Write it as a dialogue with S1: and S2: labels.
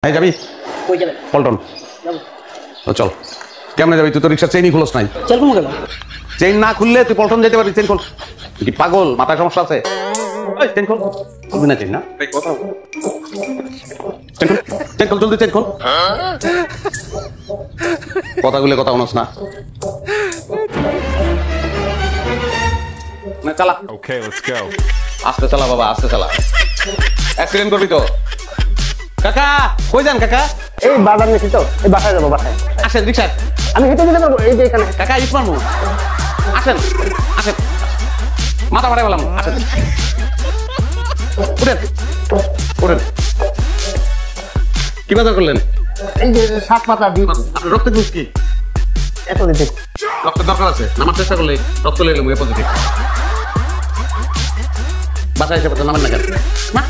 S1: এই যাবি
S2: কই যাবেন?
S1: পল্টন
S2: যাবো।
S1: তো চল কেমনে যাবি তুই তো রিক্সার চেইনই খুলস নাই
S2: চল কোন গেল?
S1: চেইন না খুললে তুই পল্টন যেতে পারবি চেইন খোল কি পাগল মাথায় সমস্যা আছে এই চেইন খোল খুলবি না চেইন না এই কথা চেইন খোল জলদি চেইন খোল কথাগুলো কথা শুনস না না চালা
S3: Okay, let's go.
S1: আস্তে চালা বাবা আস্তে চালা অ্যাক্সিডেন্ট করবি তো কাকা কই যান কাকা
S2: এই বাজার নিছি তো এই বাসায় যাবো বাসায়।
S1: আসেন রিক্সা
S2: আমি হেঁটে যেতে পারবো এই যে এখানে।
S1: কাকা ইট মারবো আসেন আসেন মাথা মারে বললাম আসেন উঠেন উঠেন কি বাজার করলেন
S2: এই যে 7 পাতা দিই
S1: আপনার রক্তের গ্রুপ কি
S2: এত দিতে।
S1: রক্তের দরকার আছে নামার চেষ্টা করলে রক্ত লেগে পজিটিভ বাসায় এসে নামেন না কেন না